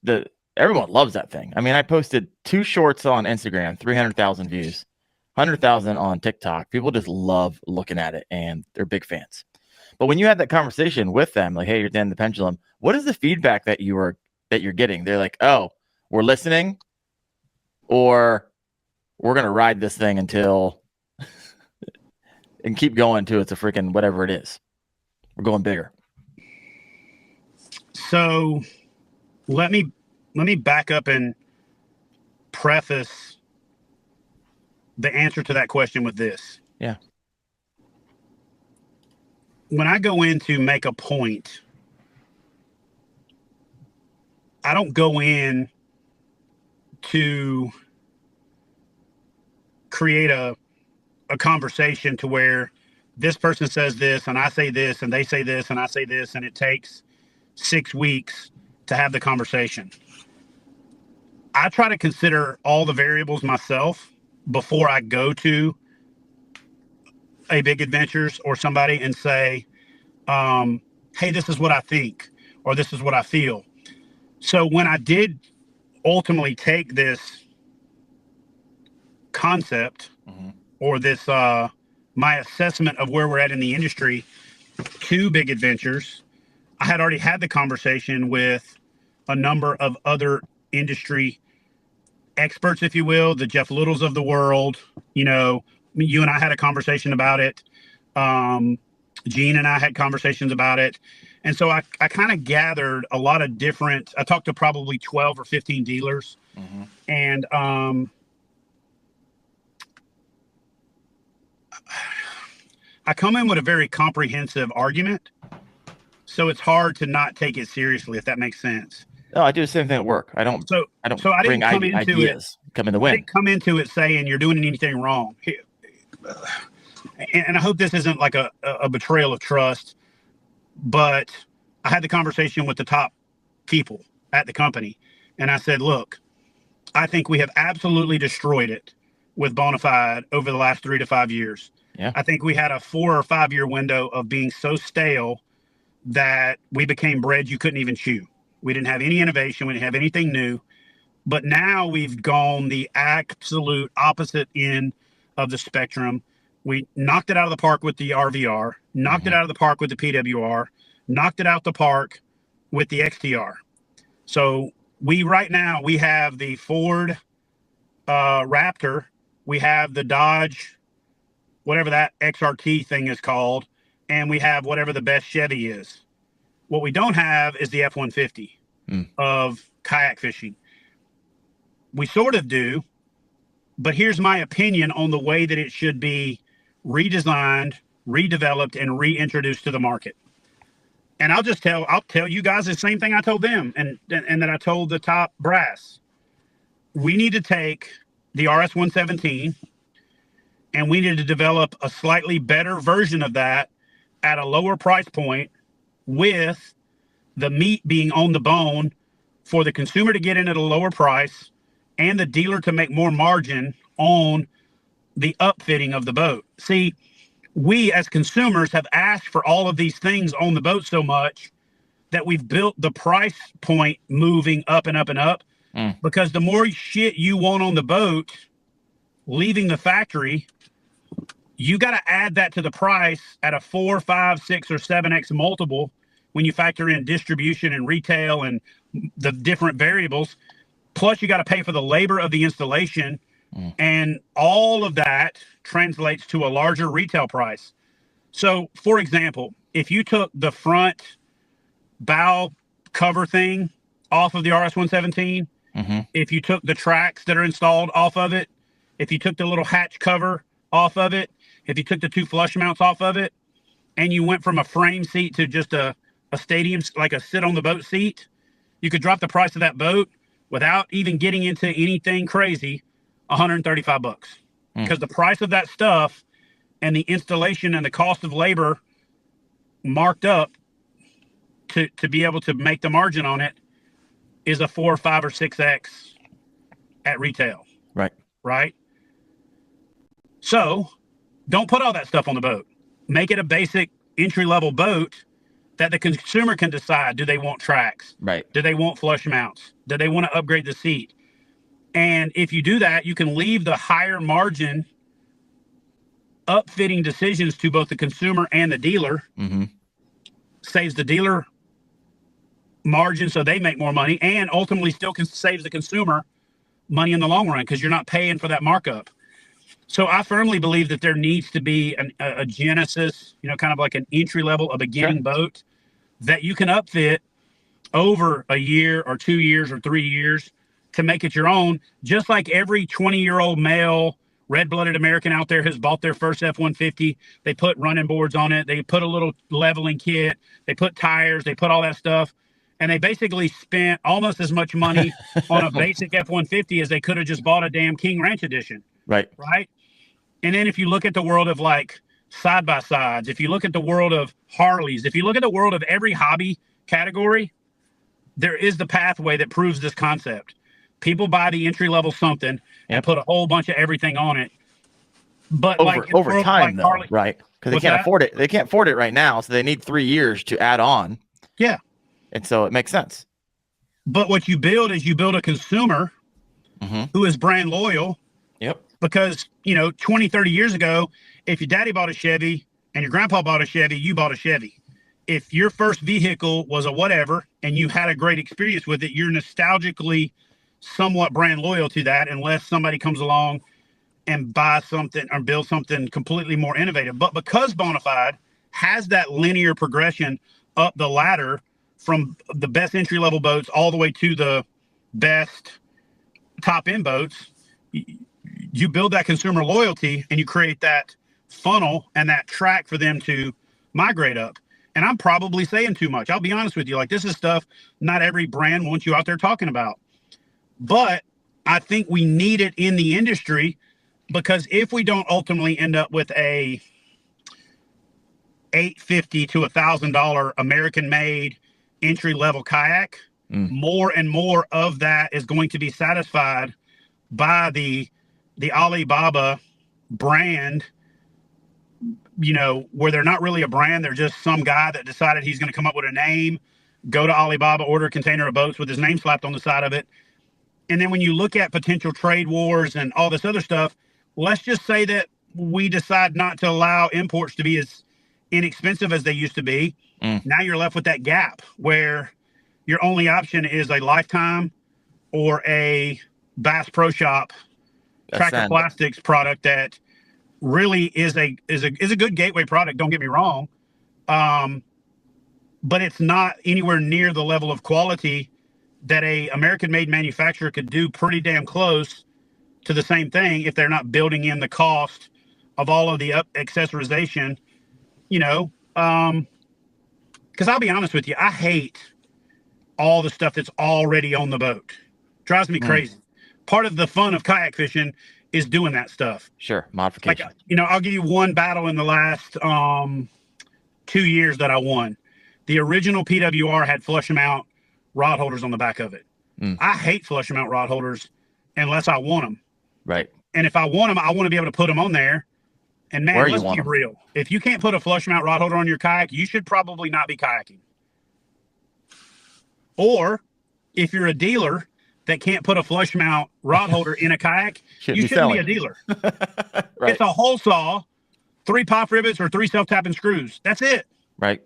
everyone loves that thing. I mean, I posted 2 shorts on Instagram, 300,000 views, 100,000 on TikTok. People just love looking at it, and they're big fans. But when you had that conversation with them, like, hey, you're at the end of the pendulum, what is the feedback that you're getting? They're like, oh, we're listening, or we're going to ride this thing until and keep going to it's a freaking whatever it is. We're going bigger. So let me back up and preface the answer to that question with this. Yeah. When I go in to make a point, I don't go in to create a conversation to where this person says this and I say this and they say this and I say this, and it takes 6 weeks to have the conversation. I try to consider all the variables myself before I go to a Big Adventures or somebody and say, hey, this is what I think, or this is what I feel. So when I did ultimately take this concept or this, my assessment of where we're at in the industry to Big Adventures, I had already had the conversation with a number of other industry experts, if you will, the Jeff Littles of the world. You know, you and I had a conversation about it. Gene and I had conversations about it. And so I kind of gathered a lot of different, I talked to probably 12 or 15 dealers. And I come in with a very comprehensive argument. So it's hard to not take it seriously, if that makes sense. No, I do the same thing at work. I don't bring ideas. Come in the wind. I didn't come into it saying you're doing anything wrong. And I hope this isn't like a betrayal of trust, but I had the conversation with the top people at the company. And I said, look, I think we have absolutely destroyed it with Bonafide over the last 3 to 5 years. Yeah. I think we had a 4 or 5 year window of being so stale that we became bread you couldn't even chew. We didn't have any innovation. We didn't have anything new. But now we've gone the absolute opposite end of the spectrum. We knocked it out of the park with the RVR, knocked it out of the park with the PWR, knocked it out the park with the XTR. So right now we have the Ford Raptor, we have the Dodge, whatever that XRT thing is called, and we have whatever the best Chevy is. What we don't have is the F-150 of kayak fishing. We sort of do, but here's my opinion on the way that it should be redesigned, redeveloped, and reintroduced to the market. And I'll tell you guys the same thing I told them and that I told the top brass. We need to take the RS-117 and we need to develop a slightly better version of that at a lower price point, with the meat being on the bone for the consumer to get in at a lower price and the dealer to make more margin on the upfitting of the boat. See, we as consumers have asked for all of these things on the boat so much that we've built the price point moving up and up and up, because the more shit you want on the boat leaving the factory, you got to add that to the price at a 4, 5, 6, or 7x multiple when you factor in distribution and retail and the different variables. Plus, you got to pay for the labor of the installation. And all of that translates to a larger retail price. So, for example, if you took the front bow cover thing off of the RS-117, if you took the tracks that are installed off of it, if you took the little hatch cover off of it, if you took the 2 flush mounts off of it, and you went from a frame seat to just a stadium, like a sit on the boat seat, you could drop the price of that boat without even getting into anything crazy, $135, because the price of that stuff and the installation and the cost of labor marked up to be able to make the margin on it is a 4, 5, or 6x at retail. Right. So don't put all that stuff on the boat. Make it a basic entry-level boat that the consumer can decide. Do they want tracks? Do they want flush mounts? Do they want to upgrade the seat? And if you do that, you can leave the higher margin upfitting decisions to both the consumer and the dealer. Saves the dealer margin so they make more money, and ultimately still saves the consumer money in the long run because you're not paying for that markup. So I firmly believe that there needs to be a Genesis, kind of like an entry level, a beginning boat that you can upfit over a year or 2 years or 3 years to make it your own. Just like every 20-year-old male red-blooded American out there has bought their first F-150. They put running boards on it. They put a little leveling kit. They put tires. They put all that stuff. And they basically spent almost as much money on a basic F-150 as they could have just bought a damn King Ranch edition. Right. And then if you look at the world of like side by sides, if you look at the world of Harleys, if you look at the world of every hobby category, there is the pathway that proves this concept. People buy the entry level something and put a whole bunch of everything on it. But over time, though, Harley, right? Because they can't afford it. They can't afford it right now, so they need 3 years to add on. Yeah. And so it makes sense. But what you build is you build a consumer who is brand loyal. Yep. Because, 20, 30 years ago, if your daddy bought a Chevy and your grandpa bought a Chevy, you bought a Chevy. If your first vehicle was a whatever and you had a great experience with it, you're nostalgically somewhat brand loyal to that unless somebody comes along and buys something or build something completely more innovative. But because Bonafide has that linear progression up the ladder from the best entry-level boats all the way to the best top-end boats, you build that consumer loyalty and you create that funnel and that track for them to migrate up. And I'm probably saying too much. I'll be honest with you. Like, this is stuff not every brand wants you out there talking about. But I think we need it in the industry, because if we don't ultimately end up with a $850 to $1,000 American-made entry-level kayak, more and more of that is going to be satisfied by the Alibaba brand, where they're not really a brand. They're just some guy that decided he's going to come up with a name, go to Alibaba, order a container of boats with his name slapped on the side of it. And then when you look at potential trade wars and all this other stuff, let's just say that we decide not to allow imports to be as inexpensive as they used to be. Now you're left with that gap where your only option is a Lifetime or a Bass Pro Shop Tractor Plastics product that really is a good gateway product. Don't get me wrong. But it's not anywhere near the level of quality that a American-made manufacturer could do pretty damn close to the same thing if they're not building in the cost of all of the accessorization, because I'll be honest with you, I hate all the stuff that's already on the boat. Drives me crazy. Part of the fun of kayak fishing is doing that stuff. Sure, modification. Like, I'll give you one battle in the last 2 years that I won. The original PWR had flush mount rod holders on the back of it. I hate flush mount rod holders unless I want them. Right. And if I want them, I want to be able to put them on there. And man, let's be real. If you can't put a flush mount rod holder on your kayak, you should probably not be kayaking. Or if you're a dealer that can't put a flush mount rod holder in a kayak, you shouldn't be a dealer. Right. It's a hole saw, 3 pop rivets or 3 self-tapping screws. That's it. Right.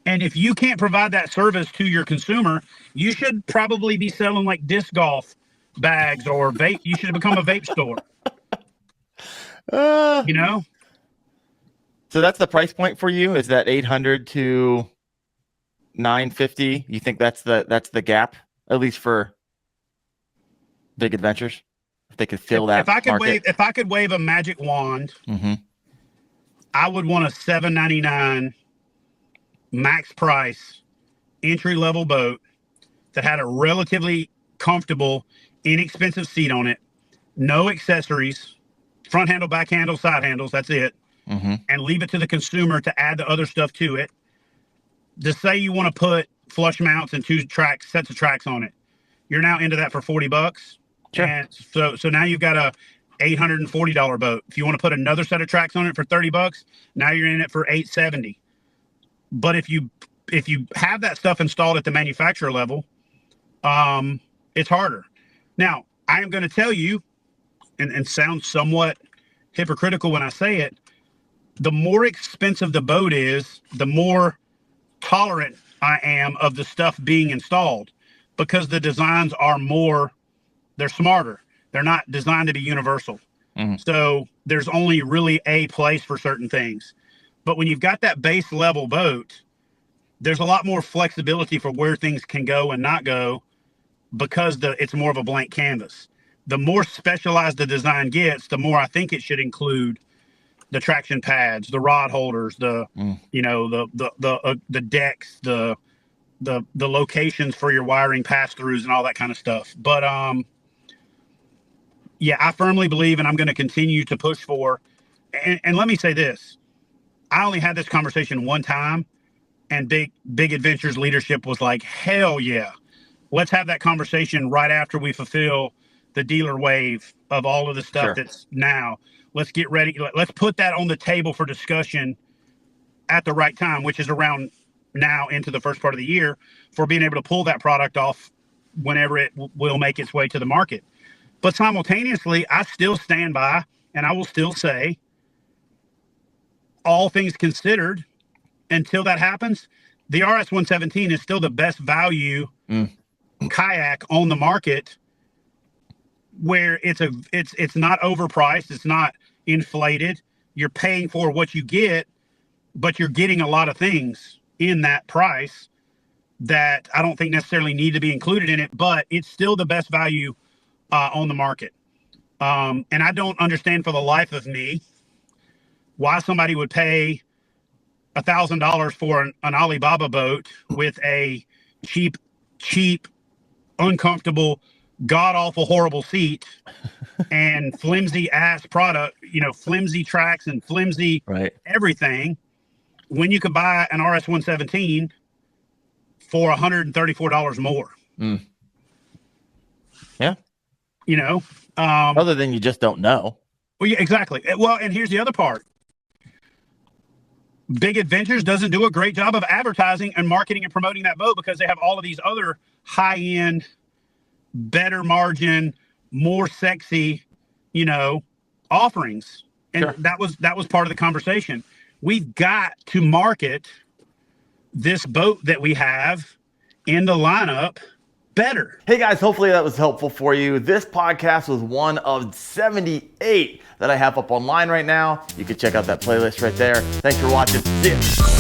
And if you can't provide that service to your consumer, you should probably be selling like disc golf bags or vape. You should become a vape store. So that's the price point for you? Is that 800 to 950? You think that's the gap, at least for big adventures? If they could fill that market? If I could wave a magic wand, I would want a $799 max price entry level boat that had a relatively comfortable, inexpensive seat on it, no accessories, front handle, back handle, side handles, that's it. And leave it to the consumer to add the other stuff to it. To say you want to put flush mounts and 2 sets of tracks on it, you're now into that for $40. Sure. And so now you've got a $840 boat. If you want to put another set of tracks on it for $30, now you're in it for $870. But if you have that stuff installed at the manufacturer level, it's harder. Now, I am going to tell you, and sound somewhat hypocritical when I say it, the more expensive the boat is, the more tolerant I am of the stuff being installed, because the designs are they're smarter. They're not designed to be universal. So there's only really a place for certain things. But when you've got that base level boat, there's a lot more flexibility for where things can go and not go, because it's more of a blank canvas. The more specialized the design gets, the more I think it should include the traction pads, the rod holders, the decks, the locations for your wiring pass-throughs and all that kind of stuff. But yeah, I firmly believe, and I'm going to continue to push for, and let me say this. I only had this conversation one time, and Big Adventures leadership was like, hell yeah. Let's have that conversation right after we fulfill the dealer wave of all of the stuff Sure. that's now. Let's get ready. Let's put that on the table for discussion at the right time, which is around now into the first part of the year, for being able to pull that product off whenever it will make its way to the market. But simultaneously, I still stand by, and I will still say, all things considered, until that happens, the RS-117 is still the best value kayak on the market, where it's not overpriced, it's not inflated. You're paying for what you get, but you're getting a lot of things in that price that I don't think necessarily need to be included in it, but it's still the best value on the market. And I don't understand for the life of me why somebody would pay $1,000 for an Alibaba boat with a cheap, uncomfortable, god-awful, horrible seat and flimsy ass product, flimsy tracks and flimsy everything, when you could buy an RS-117 for $134 more. Yeah. Other than you just don't know. Well, yeah, exactly. Well, and here's the other part. Big Adventures doesn't do a great job of advertising and marketing and promoting that boat, because they have all of these other high-end, better margin, more sexy, offerings. And Sure. that was part of the conversation. We've got to market this boat that we have in the lineup better. Hey guys, hopefully that was helpful for you. This podcast was one of 78 that I have up online right now. You can check out that playlist right there. Thanks for watching. See ya.